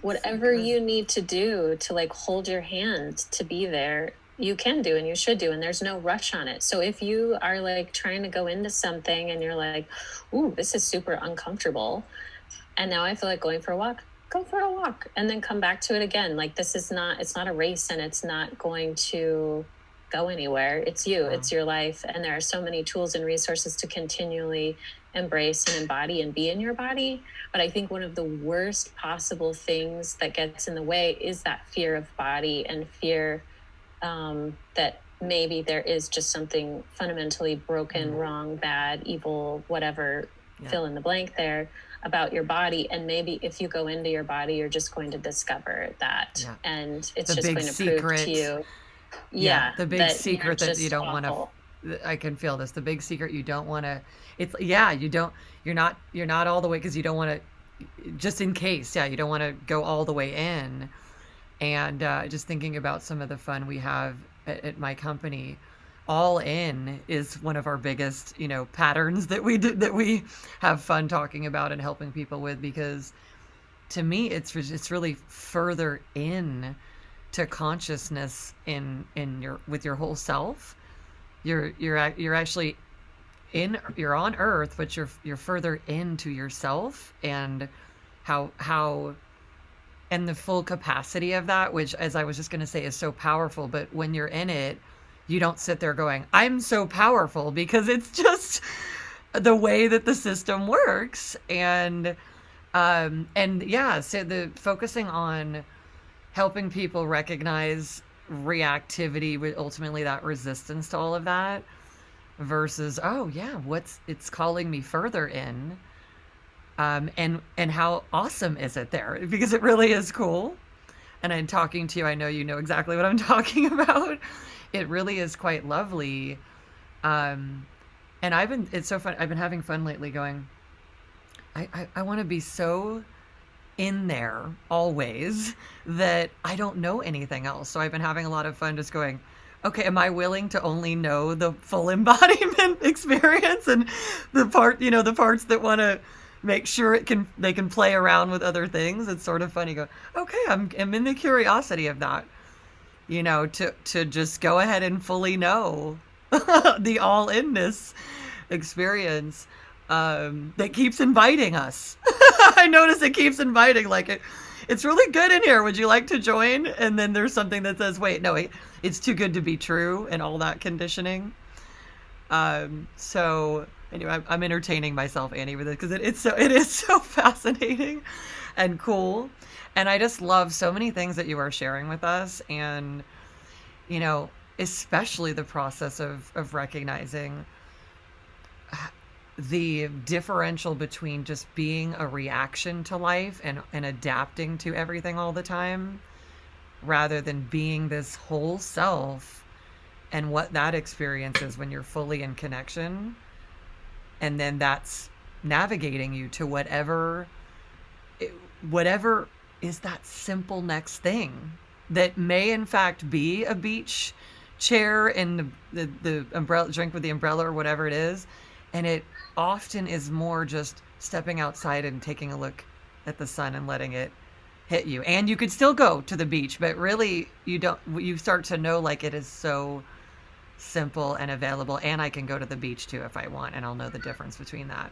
whatever you need to do to like hold your hand to be there, you can do and you should do, and there's no rush on it. So if you are like trying to go into something and you're like, ooh, this is super uncomfortable, and now I feel like going for a walk, go for a walk and then come back to it again. Like it's not a race, and it's not going to go anywhere. It's you, it's your life. And there are so many tools and resources to continually embrace and embody and be in your body. But I think one of the worst possible things that gets in the way is that fear of body, and fear that maybe there is just something fundamentally broken, wrong, bad, evil, whatever, fill in the blank there, about your body. And maybe if you go into your body, you're just going to discover that. And it's just going to prove to you. The big secret that you don't want to, I can feel this. The big secret you don't want to, you're not all the way, because you don't want to, just in case, you don't want to go all the way in. And just thinking about some of the fun we have at my company, all in is one of our biggest, patterns that we do, that we have fun talking about and helping people with, because to me, it's really further in to consciousness in your, with your whole self. You're actually you're on earth, but you're further into yourself, and how and the full capacity of that, which, as I was just going to say, is so powerful. But when you're in it, you don't sit there going, I'm so powerful, because it's just the way that the system works. And so the focusing on helping people recognize reactivity, with ultimately that resistance to all of that, versus, it's calling me further in. And how awesome is it there? Because it really is cool. And I'm talking to you, I know you know exactly what I'm talking about. It really is quite lovely. And it's so fun. I've been having fun lately going, I want to be so in there always that I don't know anything else. So I've been having a lot of fun just going, okay, am I willing to only know the full embodiment experience, and the parts that want to make sure they can play around with other things? It's sort of funny. Go, okay, I'm in the curiosity of that, to just go ahead and fully know the all-inness experience that keeps inviting us. I notice it keeps inviting, like it's really good in here. Would you like to join? And then there's something that says, wait, no, it's too good to be true, and all that conditioning. So anyway, I'm entertaining myself, Ane, with it, because it is so fascinating and cool. And I just love so many things that you are sharing with us, and especially the process of recognizing the differential between just being a reaction to life and adapting to everything all the time rather than being this whole self, and what that experience is when you're fully in connection, and then that's navigating you to whatever is that simple next thing that may in fact be a beach chair and the umbrella drink with the umbrella or whatever it is, and it often is more just stepping outside and taking a look at the sun and letting it hit you. And you could still go to the beach, but really you start to know like it is so simple and available, and I can go to the beach too if I want, and I'll know the difference between that.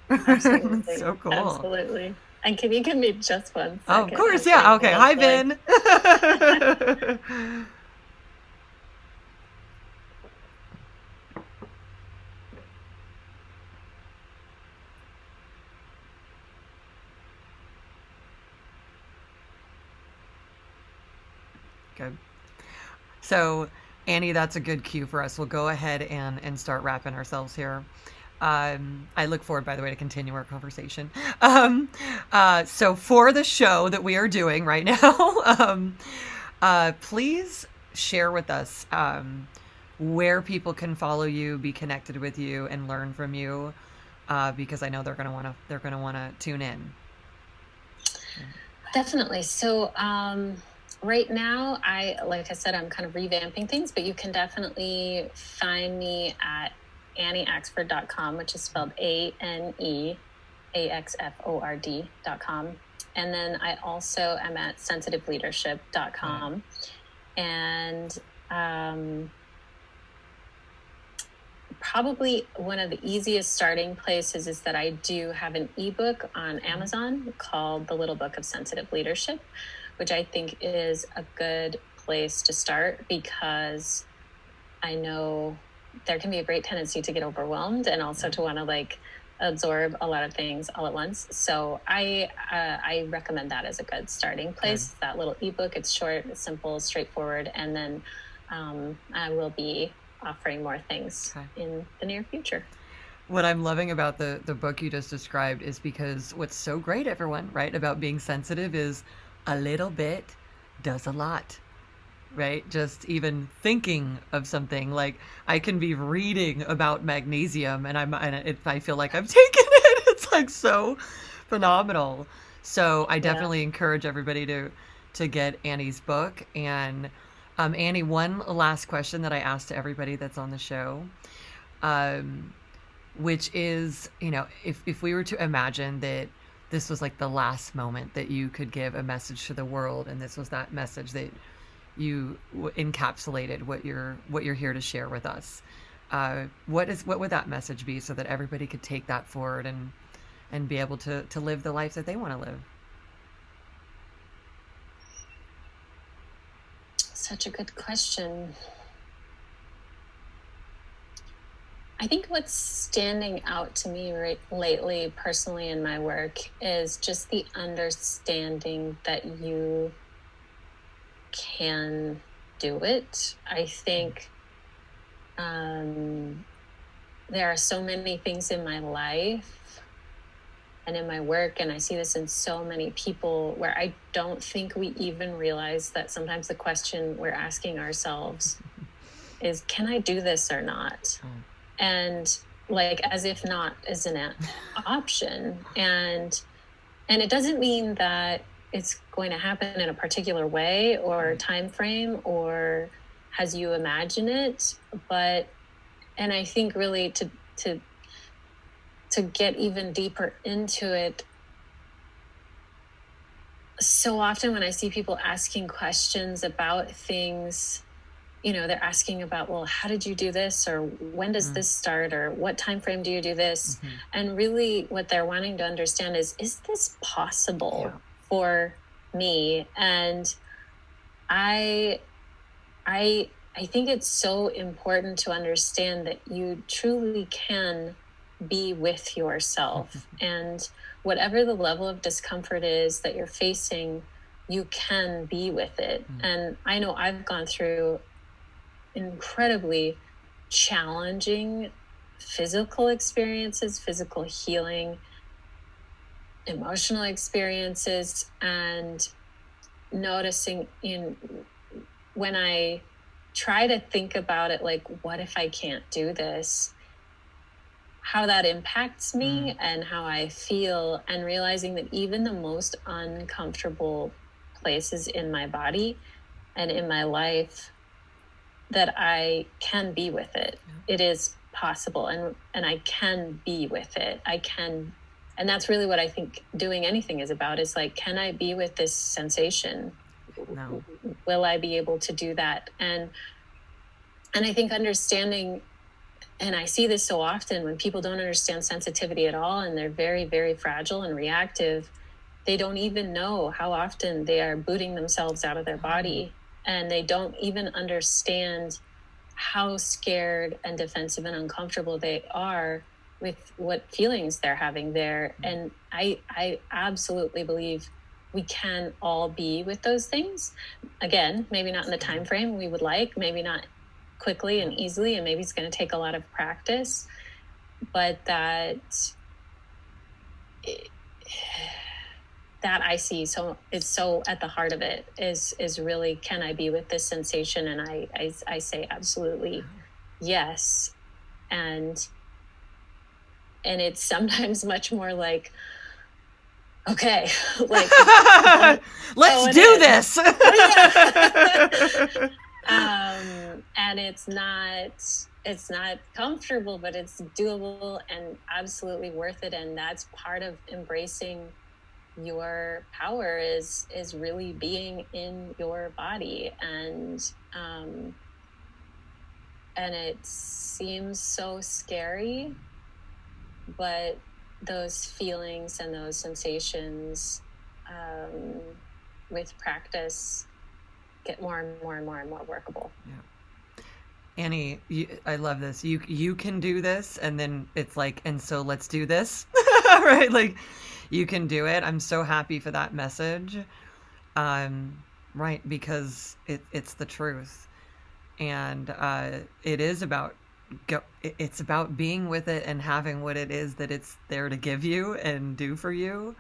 Absolutely. So cool. Absolutely. And can you give me just 1 second? Oh, of course, yeah. Okay. Hi, Ben. Good. So, Annie, that's a good cue for us. We'll go ahead and start wrapping ourselves here. I look forward, by the way, to continue our conversation. So for the show that we are doing right now, please share with us where people can follow you, be connected with you, and learn from you, because I know they're gonna wanna tune in. Definitely. So right now, like I said, I'm kind of revamping things, but you can definitely find me at aneaxford.com, which is spelled ANEAXFORD.com. And then I also am at sensitiveleadership.com. And probably one of the easiest starting places is that I do have an ebook on Amazon called The Little Book of Sensitive Leadership, which I think is a good place to start, because I know there can be a great tendency to get overwhelmed and also to want to like absorb a lot of things all at once. So I recommend that as a good starting place. Good. That little ebook, it's short, it's simple, straightforward. And then I will be offering more things in the near future. What I'm loving about the book you just described is because what's so great, everyone, right, about being sensitive is a little bit does a lot. Right? Just even thinking of something, like I can be reading about magnesium and if I feel like I've taken it, it's like so phenomenal. So I definitely encourage everybody to get Annie's book. And Annie, one last question that I asked to everybody that's on the show, which is, if we were to imagine that this was like the last moment that you could give a message to the world, and this was that message that you encapsulated what you're here to share with us, what would that message be, so that everybody could take that forward and be able to live the life that they want to live? Such a good question. I think what's standing out to me lately, personally in my work, is just the understanding that you can do it. I think there are so many things in my life and in my work, and I see this in so many people, where I don't think we even realize that sometimes the question we're asking ourselves is, can I do this or not? And like, as if not is an option. And it doesn't mean that it's going to happen in a particular way or time frame or as you imagine it. And I think really to get even deeper into it, so often when I see people asking questions about things, they're asking about, well, how did you do this? Or when does this start? Or what time frame do you do this? Mm-hmm. And really what they're wanting to understand is this possible for me? And I think it's so important to understand that you truly can be with yourself. And whatever the level of discomfort is that you're facing, you can be with it. And I know I've gone through incredibly challenging physical experiences, physical healing, emotional experiences, and noticing when I try to think about it, like, what if I can't do this? How that impacts me and how I feel, and realizing that even the most uncomfortable places in my body and in my life, that I can be with it. It is possible, and I can be with it. I can, and that's really what I think doing anything is about, is like, can I be with this sensation? No. Will I be able to do that? And I think understanding, and I see this so often when people don't understand sensitivity at all, and they're very, very fragile and reactive, they don't even know how often they are booting themselves out of their body, and they don't even understand how scared and defensive and uncomfortable they are with what feelings they're having there. And I absolutely believe we can all be with those things. Again, maybe not in the time frame we would like, maybe not quickly and easily, and maybe it's going to take a lot of practice, but that I see, so it's so at the heart of it is really, can I be with this sensation? And I say absolutely yes. And it's sometimes much more like, okay, like, let's do this. And it's not comfortable, but it's doable and absolutely worth it. And that's part of embracing your power, is really being in your body. And it seems so scary, but those feelings and those sensations, with practice, get more and more and more and more workable. Yeah. Ane, I love this. You can do this, and then it's like, and so let's do this, right? Like, you can do it. I'm so happy for that message, right? Because it's the truth, and it is about it's about being with it and having what it is that it's there to give you and do for you.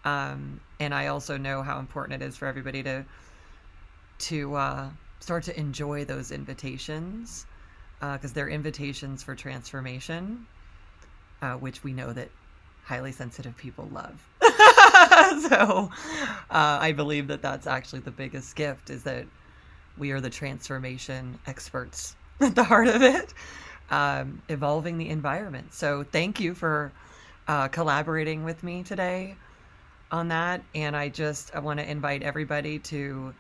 And I also know how important it is for everybody to start to enjoy those invitations, because they're invitations for transformation, which we know that highly sensitive people love. So I believe that that's actually the biggest gift, is that we are the transformation experts at the heart of it, evolving the environment. So thank you for collaborating with me today on that. And I want to invite everybody to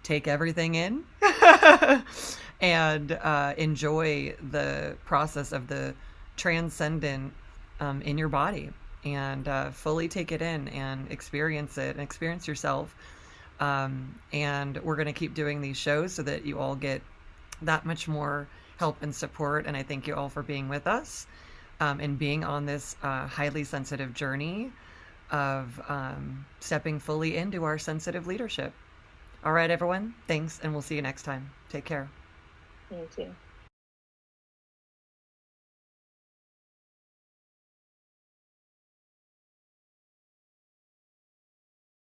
take everything in and enjoy the process of the transcendent in your body, and fully take it in and experience it and experience yourself. And we're going to keep doing these shows so that you all get that much more help and support. And I thank you all for being with us, and being on this highly sensitive journey of stepping fully into our sensitive leadership. All right, everyone. Thanks, and we'll see you next time. Take care. Thank you.